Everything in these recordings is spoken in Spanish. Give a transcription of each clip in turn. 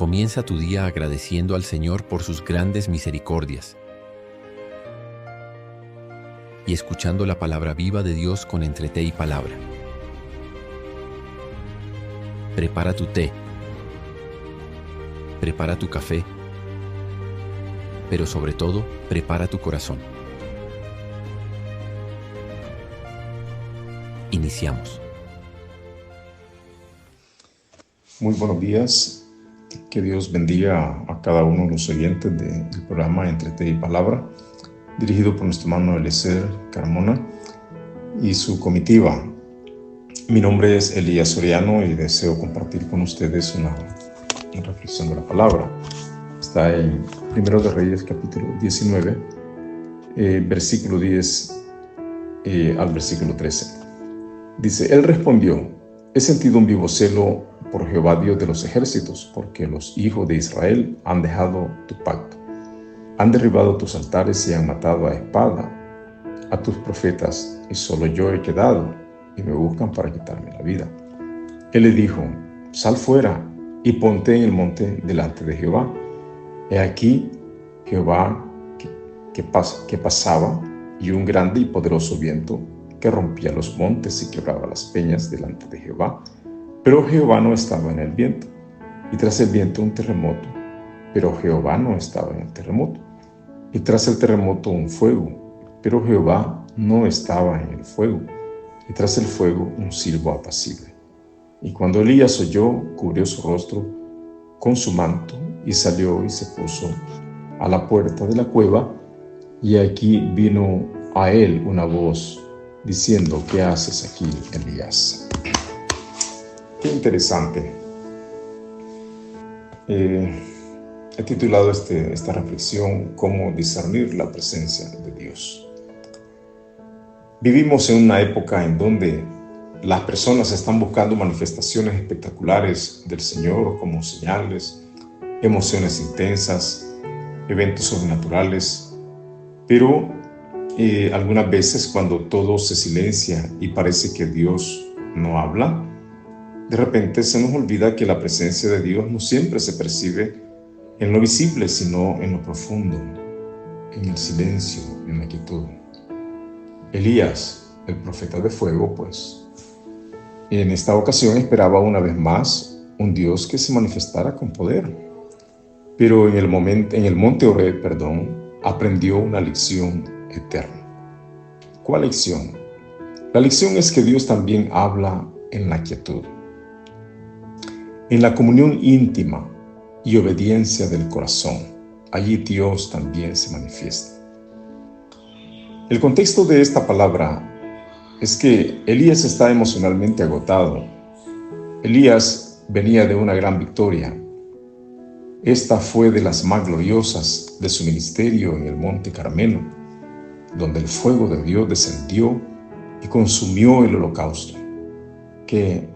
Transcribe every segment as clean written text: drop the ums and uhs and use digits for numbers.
Comienza tu día agradeciendo al Señor por sus grandes misericordias y escuchando la palabra viva de Dios con Entre Té y Palabra. Prepara tu té, prepara tu café, pero sobre todo, prepara tu corazón. Iniciamos. Muy buenos días. Que Dios bendiga a cada uno de los oyentes del programa Entre Té y Palabra, dirigido por nuestro hermano Eliezer Carmona y su comitiva. Mi nombre es Elías Soriano y deseo compartir con ustedes una reflexión de la palabra. Está en 1 de Reyes, capítulo 19, versículo 10 al versículo 13. Dice: Él respondió: he sentido un vivo celo por Jehová Dios de los ejércitos, porque los hijos de Israel han dejado tu pacto, han derribado tus altares y han matado a espada a tus profetas, y solo yo he quedado, y me buscan para quitarme la vida. Él le dijo: sal fuera y ponte en el monte delante de Jehová. He aquí Jehová que pasaba, y un grande y poderoso viento que rompía los montes y quebraba las peñas delante de Jehová. Pero Jehová no estaba en el viento, y tras el viento un terremoto, pero Jehová no estaba en el terremoto, y tras el terremoto un fuego, pero Jehová no estaba en el fuego, y tras el fuego un silbo apacible. Y cuando Elías oyó, cubrió su rostro con su manto, y salió y se puso a la puerta de la cueva, y aquí vino a él una voz diciendo: ¿qué haces aquí, Elías? Qué interesante. He titulado esta reflexión: ¿cómo discernir la presencia de Dios? Vivimos en una época en donde las personas están buscando manifestaciones espectaculares del Señor, como señales, emociones intensas, eventos sobrenaturales, pero algunas veces, cuando todo se silencia y parece que Dios no habla, de repente se nos olvida que la presencia de Dios no siempre se percibe en lo visible, sino en lo profundo, en el silencio, en la quietud. Elías, el profeta de fuego, pues, en esta ocasión esperaba una vez más un Dios que se manifestara con poder. Pero en el monte Horeb, aprendió una lección eterna. ¿Cuál lección? La lección es que Dios también habla en la quietud, en la comunión íntima y obediencia del corazón. Allí Dios también se manifiesta. El contexto de esta palabra es que Elías está emocionalmente agotado. Elías venía de una gran victoria. Esta fue de las más gloriosas de su ministerio en el monte Carmelo, donde el fuego de Dios descendió y consumió el holocausto. Qué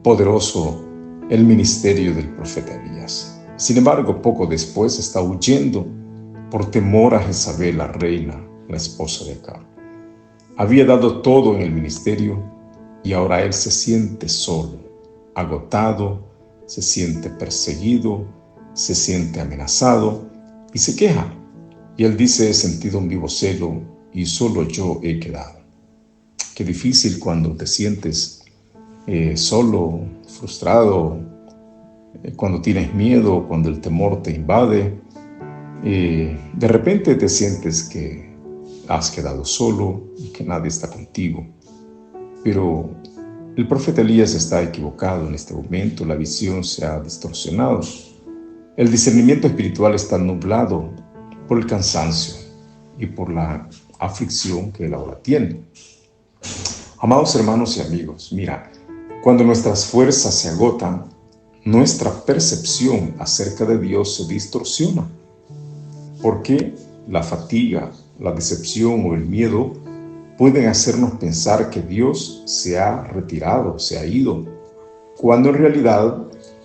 poderoso el ministerio del profeta Elías. Sin embargo, poco después está huyendo por temor a Jezabel, la reina, la esposa de Acab. Había dado todo en el ministerio y ahora él se siente solo, agotado, se siente perseguido, se siente amenazado y se queja. Y él dice: he sentido un vivo celo y solo yo he quedado. Qué difícil cuando te sientes solo, frustrado, cuando tienes miedo, cuando el temor te invade. De repente te sientes que has quedado solo y que nadie está contigo. Pero el profeta Elías está equivocado en este momento. La visión se ha distorsionado. El discernimiento espiritual está nublado por el cansancio y por la aflicción que él ahora tiene. Amados hermanos y amigos, mira, cuando nuestras fuerzas se agotan, nuestra percepción acerca de Dios se distorsiona, porque la fatiga, la decepción o el miedo pueden hacernos pensar que Dios se ha retirado, se ha ido, cuando en realidad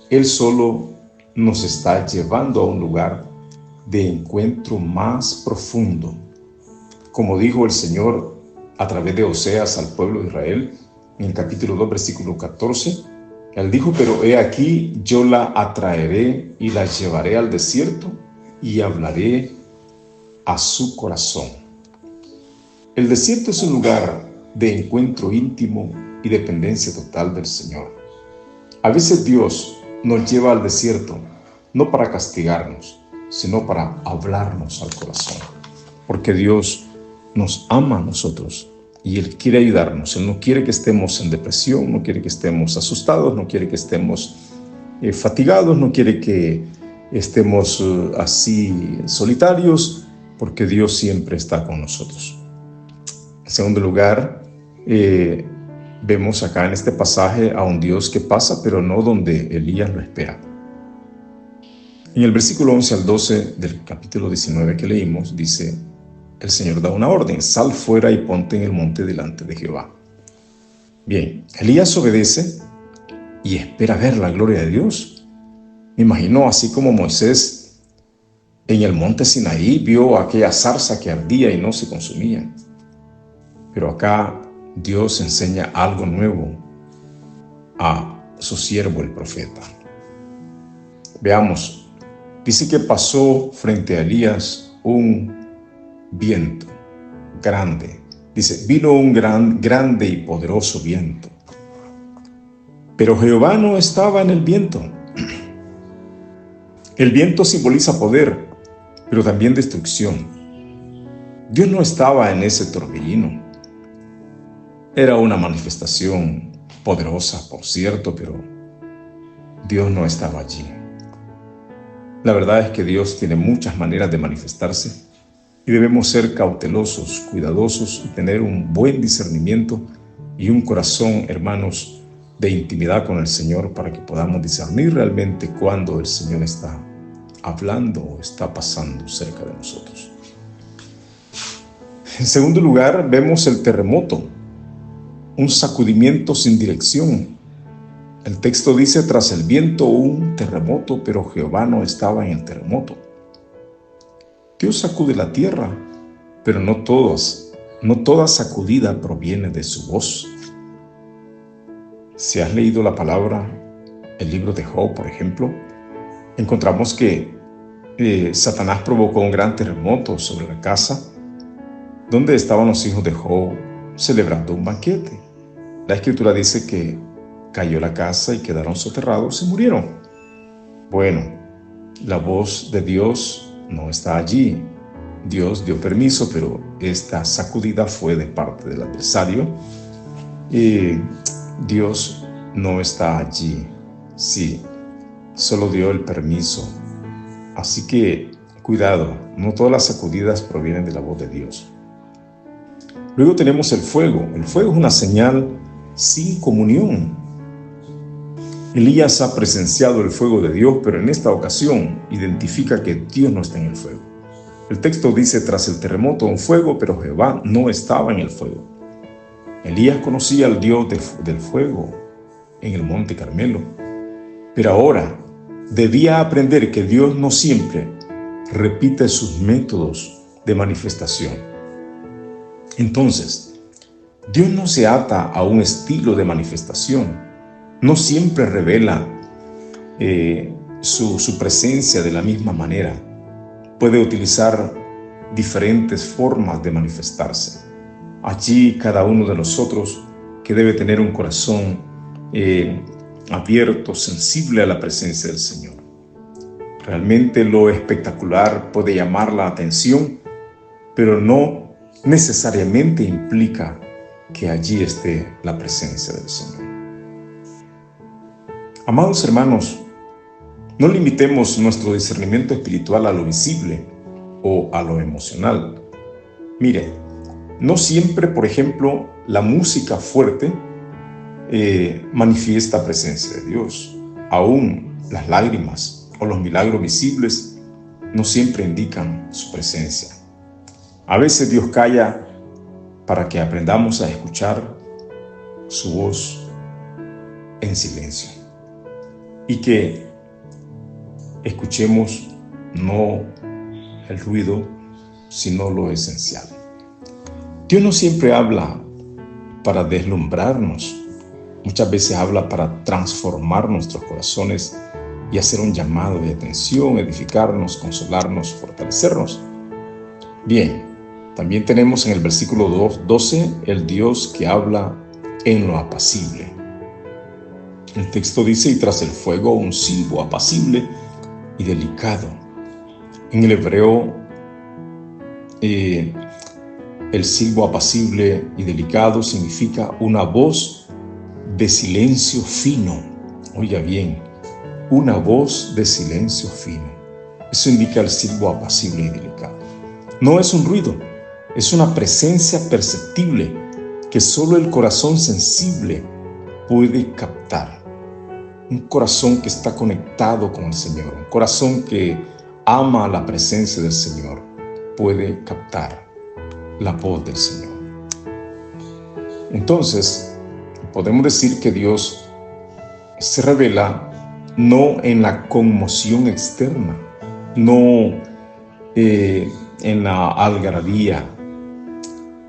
Él solo nos está llevando a un lugar de encuentro más profundo. Como dijo el Señor a través de Oseas al pueblo de Israel, en el capítulo 2, versículo 14, Él dijo, pero he aquí, yo la atraeré y la llevaré al desierto y hablaré a su corazón. El desierto es un lugar de encuentro íntimo y dependencia total del Señor. A veces Dios nos lleva al desierto, no para castigarnos, sino para hablarnos al corazón. Porque Dios nos ama a nosotros y Él quiere ayudarnos. Él no quiere que estemos en depresión, no quiere que estemos asustados, no quiere que estemos fatigados, no quiere que estemos así solitarios, porque Dios siempre está con nosotros. En segundo lugar, vemos acá en este pasaje a un Dios que pasa, pero no donde Elías lo espera. En el versículo 11 al 12 del capítulo 19 que leímos, dice, el Señor da una orden, sal fuera y ponte en el monte delante de Jehová. Bien, Elías obedece y espera ver la gloria de Dios. Me imagino así como Moisés en el monte Sinaí vio aquella zarza que ardía y no se consumía. Pero acá Dios enseña algo nuevo a su siervo el profeta. Veamos, dice que pasó frente a Elías un viento grande. Dice, vino un grande y poderoso viento. Pero Jehová no estaba en el viento. El viento simboliza poder, pero también destrucción. Dios no estaba en ese torbellino. Era una manifestación poderosa, por cierto, pero Dios no estaba allí. La verdad es que Dios tiene muchas maneras de manifestarse y debemos ser cautelosos, cuidadosos y tener un buen discernimiento y un corazón, hermanos, de intimidad con el Señor para que podamos discernir realmente cuando el Señor está hablando o está pasando cerca de nosotros. En segundo lugar, vemos el terremoto, un sacudimiento sin dirección. El texto dice, tras el viento un terremoto, pero Jehová no estaba en el terremoto. Dios sacude la tierra, pero no toda sacudida proviene de su voz. Si has leído la palabra, el libro de Job, por ejemplo, encontramos que Satanás provocó un gran terremoto sobre la casa donde estaban los hijos de Job celebrando un banquete. La Escritura dice que cayó la casa y quedaron soterrados y murieron. Bueno, la voz de Dios no está allí. Dios dio permiso, pero esta sacudida fue de parte del adversario. Dios no está allí. Sí, solo dio el permiso. Así que, cuidado, no todas las sacudidas provienen de la voz de Dios. Luego tenemos el fuego. El fuego es una señal sin comunión. Elías ha presenciado el fuego de Dios, pero en esta ocasión identifica que Dios no está en el fuego. El texto dice, tras el terremoto un fuego, pero Jehová no estaba en el fuego. Elías conocía al Dios del fuego en el monte Carmelo, pero ahora debía aprender que Dios no siempre repite sus métodos de manifestación. Entonces, Dios no se ata a un estilo de manifestación. No siempre revela su presencia de la misma manera. Puede utilizar diferentes formas de manifestarse. Allí cada uno de nosotros que debe tener un corazón abierto, sensible a la presencia del Señor. Realmente lo espectacular puede llamar la atención, pero no necesariamente implica que allí esté la presencia del Señor. Amados hermanos, no limitemos nuestro discernimiento espiritual a lo visible o a lo emocional. Mire, no siempre, por ejemplo, la música fuerte manifiesta presencia de Dios. Aún las lágrimas o los milagros visibles no siempre indican su presencia. A veces Dios calla para que aprendamos a escuchar su voz en silencio y que escuchemos no el ruido, sino lo esencial. Dios no siempre habla para deslumbrarnos. Muchas veces habla para transformar nuestros corazones y hacer un llamado de atención, edificarnos, consolarnos, fortalecernos. Bien, también tenemos en el versículo 12 el Dios que habla en lo apacible. El texto dice: y tras el fuego un silbo apacible y delicado. En el hebreo, el silbo apacible y delicado significa una voz de silencio fino. Oiga bien, una voz de silencio fino. Eso indica el silbo apacible y delicado. No es un ruido, es una presencia perceptible que solo el corazón sensible puede captar. Un corazón que está conectado con el Señor, un corazón que ama la presencia del Señor, puede captar la voz del Señor. Entonces, podemos decir que Dios se revela no en la conmoción externa, no en la algarabía.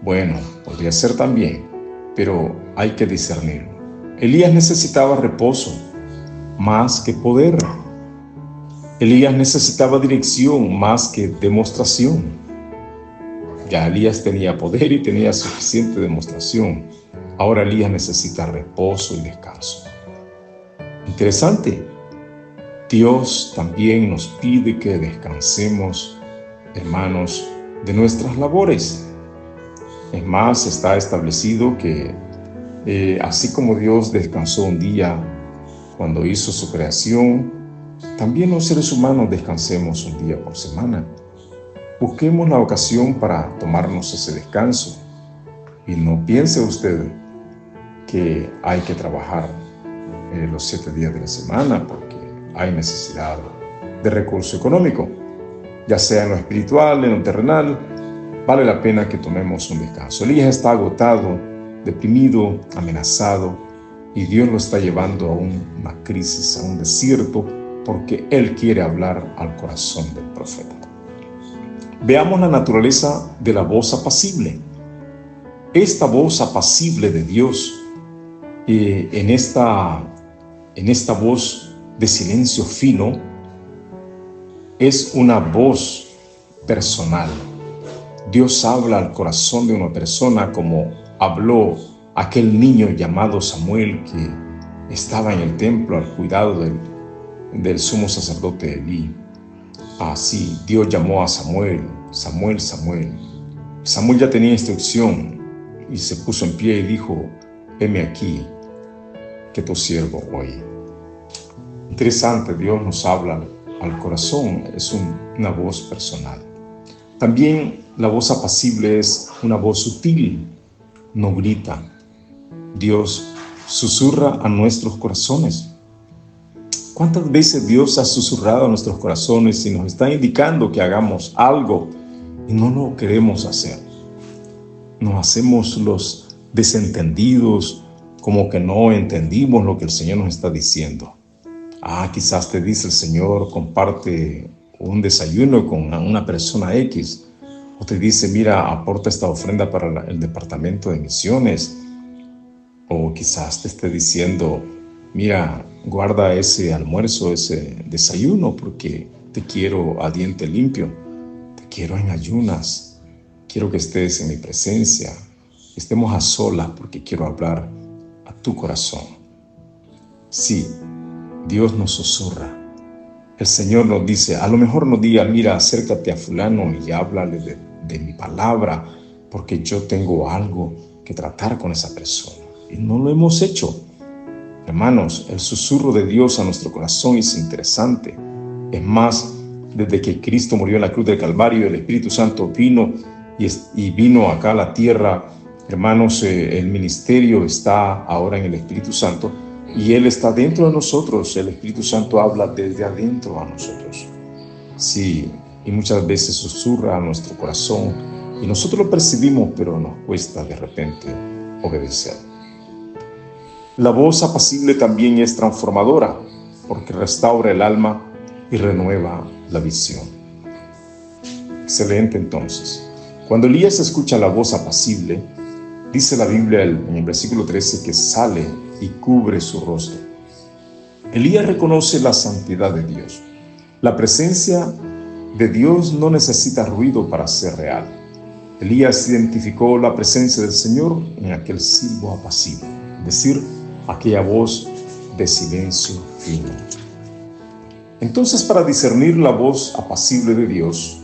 Bueno, podría ser también, pero hay que discernirlo. Elías necesitaba reposo más que poder. Elías necesitaba dirección más que demostración. Ya Elías tenía poder y tenía suficiente demostración. Ahora Elías necesita reposo y descanso. Interesante. Dios también nos pide que descansemos, hermanos, de nuestras labores. Es más, está establecido que así como Dios descansó un día cuando hizo su creación, también los seres humanos descansemos un día por semana. Busquemos la ocasión para tomarnos ese descanso. Y no piense usted que hay que trabajar los 7 días de la semana porque hay necesidad de recurso económico, ya sea en lo espiritual, en lo terrenal. Vale la pena que tomemos un descanso. Elías está agotado, deprimido, amenazado, y Dios lo está llevando a una crisis, a un desierto, porque Él quiere hablar al corazón del profeta. Veamos la naturaleza de la voz apacible. Esta voz apacible de Dios, en esta voz de silencio fino, es una voz personal. Dios habla al corazón de una persona como habló aquel niño llamado Samuel que estaba en el templo al cuidado del sumo sacerdote Elí. Así Dios llamó a Samuel: Samuel, Samuel. Samuel ya tenía instrucción y se puso en pie y dijo: heme aquí, que tu siervo oye. Interesante, Dios nos habla al corazón, es una voz personal. También la voz apacible es una voz sutil, no grita. Dios susurra a nuestros corazones. ¿Cuántas veces Dios ha susurrado a nuestros corazones y nos está indicando que hagamos algo y no lo queremos hacer? Nos hacemos los desentendidos, como que no entendimos lo que el Señor nos está diciendo. Quizás te dice el Señor: comparte un desayuno con una persona X. O te dice: mira, aporta esta ofrenda para el departamento de misiones. O quizás te esté diciendo: mira, guarda ese almuerzo, ese desayuno, porque te quiero a diente limpio, te quiero en ayunas, quiero que estés en mi presencia, estemos a solas porque quiero hablar a tu corazón. Sí, Dios nos susurra. El Señor nos dice, a lo mejor nos diga: mira, acércate a fulano y háblale de mi palabra, porque yo tengo algo que tratar con esa persona. Y no lo hemos hecho. Hermanos, el susurro de Dios a nuestro corazón es interesante. Es más, desde que Cristo murió en la cruz del Calvario, el Espíritu Santo vino y vino acá a la tierra. Hermanos, el ministerio está ahora en el Espíritu Santo y Él está dentro de nosotros. El Espíritu Santo habla desde adentro a nosotros. Sí, y muchas veces susurra a nuestro corazón y nosotros lo percibimos, pero nos cuesta de repente obedecer. La voz apacible también es transformadora, porque restaura el alma y renueva la visión. Excelente, entonces. Cuando Elías escucha la voz apacible, dice la Biblia en el versículo 13 que sale y cubre su rostro. Elías reconoce la santidad de Dios. La presencia de Dios no necesita ruido para ser real. Elías identificó la presencia del Señor en aquel silbo apacible, es decir, aquella voz de silencio fino. Entonces, para discernir la voz apacible de Dios,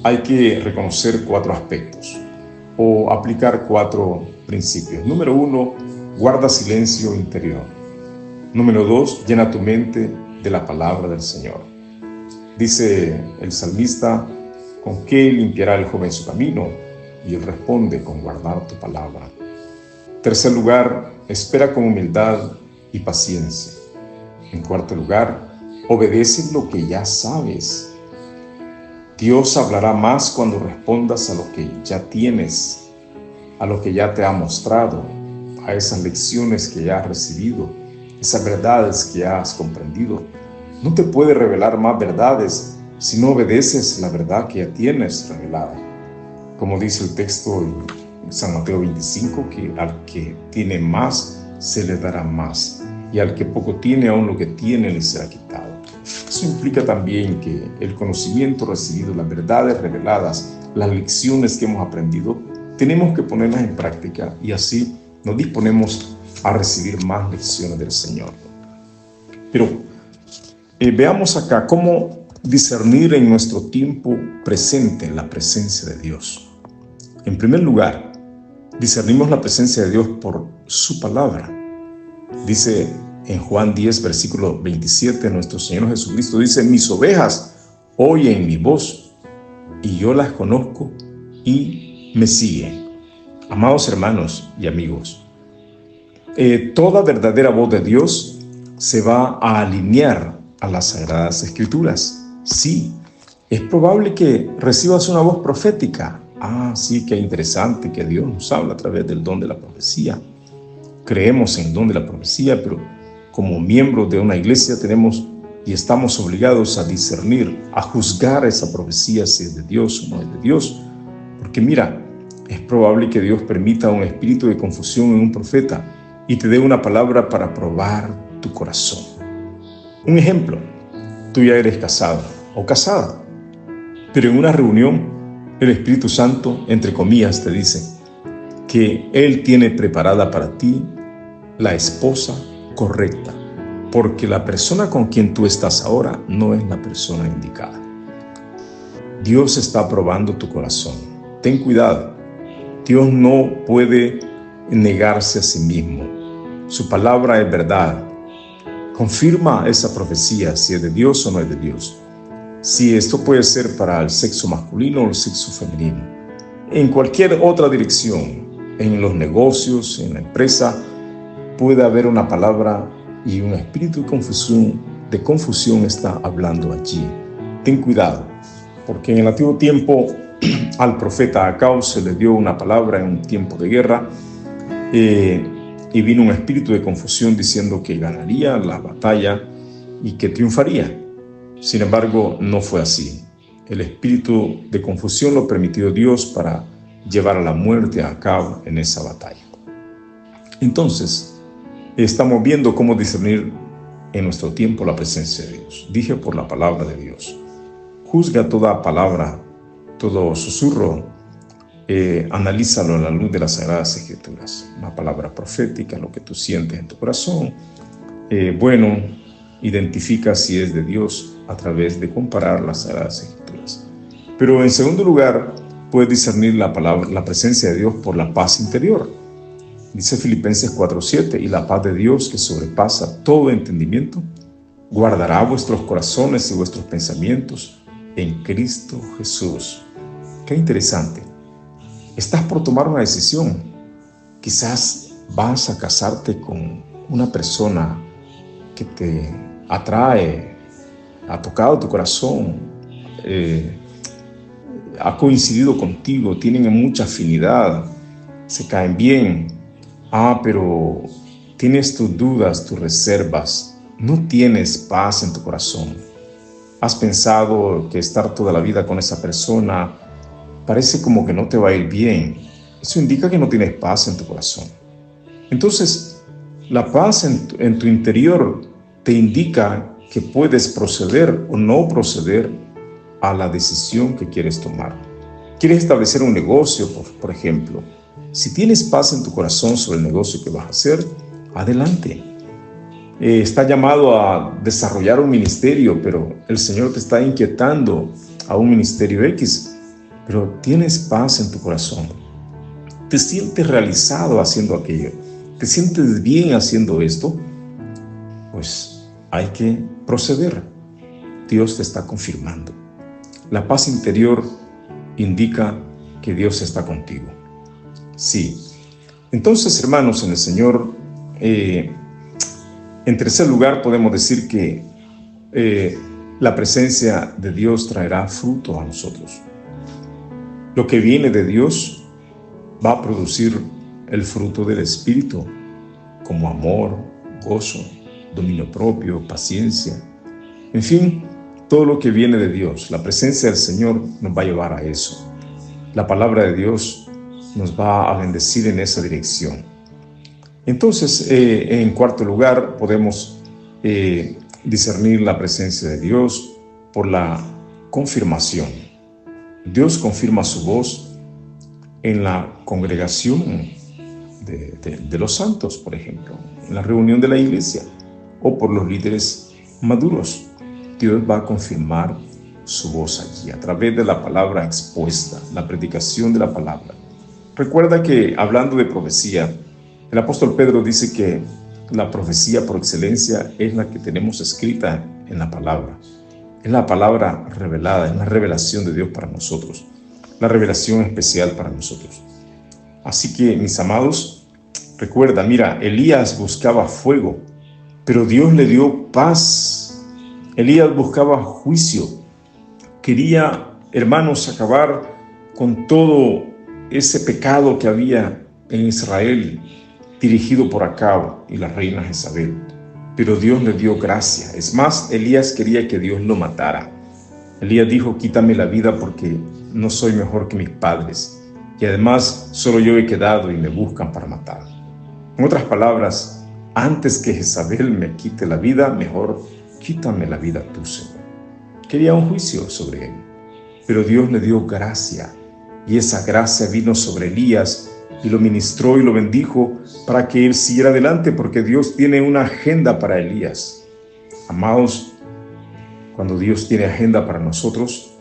hay que reconocer 4 aspectos o aplicar 4 principios. Número 1, guarda silencio interior. Número 2, llena tu mente de la palabra del Señor. Dice el salmista, ¿con qué limpiará el joven su camino? Y él responde, con guardar tu palabra. Tercer lugar, espera con humildad y paciencia. En cuarto lugar, obedece lo que ya sabes. Dios hablará más cuando respondas a lo que ya tienes, a lo que ya te ha mostrado, a esas lecciones que ya has recibido, esas verdades que ya has comprendido. No te puede revelar más verdades si no obedeces la verdad que ya tienes revelada. Como dice el texto en San Mateo 25, que al que tiene más se le dará más, y al que poco tiene, aún lo que tiene le será quitado. Eso implica también que el conocimiento recibido, las verdades reveladas, las lecciones que hemos aprendido, tenemos que ponerlas en práctica y así nos disponemos a recibir más lecciones del Señor. Pero veamos acá cómo discernir en nuestro tiempo presente la presencia de Dios. En primer lugar, discernimos la presencia de Dios por su palabra. Dice en Juan 10, versículo 27, nuestro Señor Jesucristo dice, mis ovejas oyen mi voz y yo las conozco y me siguen. Amados hermanos y amigos, toda verdadera voz de Dios se va a alinear a las Sagradas Escrituras. Sí, es probable que recibas una voz profética. Sí, qué interesante que Dios nos habla a través del don de la profecía. Creemos en el don de la profecía, pero como miembros de una iglesia tenemos y estamos obligados a discernir, a juzgar esa profecía si es de Dios o no es de Dios. Porque mira, es probable que Dios permita un espíritu de confusión en un profeta y te dé una palabra para probar tu corazón. Un ejemplo, tú ya eres casado o casada, pero en una reunión el Espíritu Santo, entre comillas, te dice que Él tiene preparada para ti la esposa correcta, porque la persona con quien tú estás ahora no es la persona indicada. Dios está probando tu corazón. Ten cuidado. Dios no puede negarse a sí mismo. Su palabra es verdad. Confirma esa profecía si es de Dios o no es de Dios. Si esto puede ser para el sexo masculino o el sexo femenino. En cualquier otra dirección, en los negocios, en la empresa, puede haber una palabra y un espíritu de confusión está hablando allí. Ten cuidado, porque en el antiguo tiempo al profeta Acab se le dio una palabra en un tiempo de guerra y vino un espíritu de confusión diciendo que ganaría la batalla y que triunfaría. Sin embargo, no fue así. El espíritu de confusión lo permitió Dios para llevar a la muerte a Acab en esa batalla. Entonces, estamos viendo cómo discernir en nuestro tiempo la presencia de Dios. Dije por la palabra de Dios. Juzga toda palabra, todo susurro, analízalo a la luz de las Sagradas Escrituras. Una palabra profética, lo que tú sientes en tu corazón. Identifica si es de Dios a través de comparar las Sagradas Escrituras. Pero en segundo lugar, puedes discernir la presencia de Dios por la paz interior. Dice Filipenses 4:7, y la paz de Dios que sobrepasa todo entendimiento, guardará vuestros corazones y vuestros pensamientos en Cristo Jesús. Qué interesante. Estás por tomar una decisión. Quizás vas a casarte con una persona que te atrae, ha tocado tu corazón, ha coincidido contigo, tienen mucha afinidad, se caen bien. Pero tienes tus dudas, tus reservas, no tienes paz en tu corazón. Has pensado que estar toda la vida con esa persona parece como que no te va a ir bien. Eso indica que no tienes paz en tu corazón. Entonces, La paz en tu interior te indica que puedes proceder o no proceder a la decisión que quieres tomar. ¿Quieres establecer un negocio, por ejemplo? Si tienes paz en tu corazón sobre el negocio que vas a hacer, adelante. Está llamado a desarrollar un ministerio, pero el Señor te está inquietando a un ministerio X, pero tienes paz en tu corazón. Te sientes realizado haciendo aquello, te sientes bien haciendo esto, pues hay que proceder. Dios te está confirmando. La paz interior indica que Dios está contigo. Sí. Entonces, hermanos en el Señor, en tercer lugar podemos decir que la presencia de Dios traerá fruto a nosotros. Lo que viene de Dios va a producir el fruto del Espíritu, como amor, gozo, dominio propio, paciencia, en fin, todo lo que viene de Dios. La presencia del Señor nos va a llevar a eso. La palabra de Dios nos va a bendecir en esa dirección. Entonces, en cuarto lugar, podemos discernir la presencia de Dios por la confirmación. Dios confirma su voz en la congregación de los santos, por ejemplo, en la reunión de la iglesia, o por los líderes maduros. Dios va a confirmar su voz allí, a través de la palabra expuesta, la predicación de la palabra. Recuerda que, hablando de profecía, el apóstol Pedro dice que la profecía por excelencia es la que tenemos escrita en la palabra. Es la palabra revelada, es la revelación de Dios para nosotros, la revelación especial para nosotros. Así que, mis amados, recuerda, mira, Elías buscaba fuego, pero Dios le dio paz. Elías buscaba juicio. Quería, hermanos, acabar con todo ese pecado que había en Israel, dirigido por Acab y la reina Jezabel. Pero Dios le dio gracia. Es más, Elías quería que Dios lo matara. Elías dijo: quítame la vida porque no soy mejor que mis padres. Y además, solo yo he quedado y me buscan para matar. En otras palabras, antes que Jezabel me quite la vida, mejor quítame la vida tú, Señor. Quería un juicio sobre él. Pero Dios le dio gracia. Y esa gracia vino sobre Elías y lo ministró y lo bendijo para que él siguiera adelante, porque Dios tiene una agenda para Elías. Amados, cuando Dios tiene agenda para nosotros,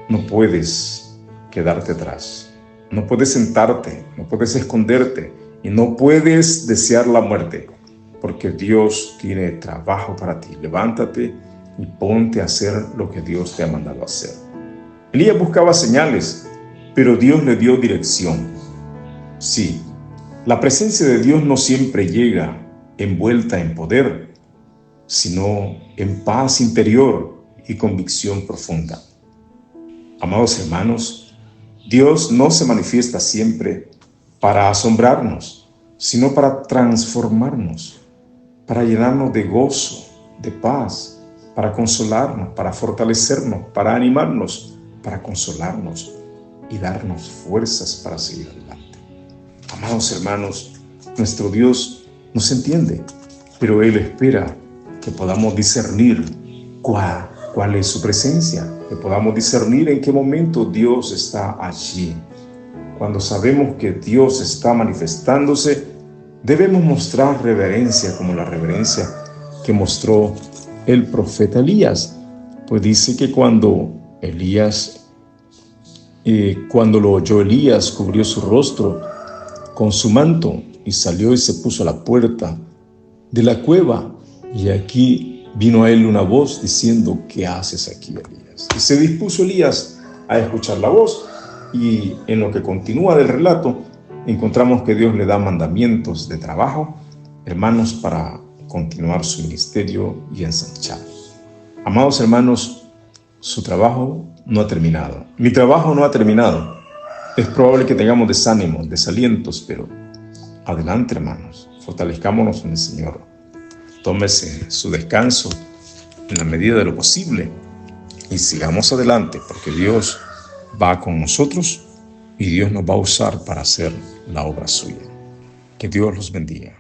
no puedes quedarte atrás, no puedes sentarte, no puedes esconderte y no puedes desear la muerte, porque Dios tiene trabajo para ti. Levántate y ponte a hacer lo que Dios te ha mandado hacer. Elías buscaba señales, pero Dios le dio dirección. Sí, la presencia de Dios no siempre llega envuelta en poder, sino en paz interior y convicción profunda. Amados hermanos, Dios no se manifiesta siempre para asombrarnos, sino para transformarnos, para llenarnos de gozo, de paz, para consolarnos, para fortalecernos, para animarnos, para consolarnos y darnos fuerzas para seguir adelante. Amados hermanos, nuestro Dios nos entiende, pero Él espera que podamos discernir cuál es su presencia, que podamos discernir en qué momento Dios está allí. Cuando sabemos que Dios está manifestándose, debemos mostrar reverencia, como la reverencia que mostró el profeta Elías. Pues dice que cuando lo oyó Elías, cubrió su rostro con su manto y salió y se puso a la puerta de la cueva. Y aquí vino a él una voz diciendo: ¿qué haces aquí, Elías? Y se dispuso Elías a escuchar la voz. Y en lo que continúa del relato, encontramos que Dios le da mandamientos de trabajo, hermanos, para continuar su ministerio y ensanchar. Amados hermanos, su trabajo no ha terminado. Mi trabajo no ha terminado. Es probable que tengamos desánimos, desalientos, pero adelante, hermanos, fortalezcámonos en el Señor. Tómese su descanso en la medida de lo posible y sigamos adelante, porque Dios va con nosotros y Dios nos va a usar para hacer la obra suya. Que Dios los bendiga.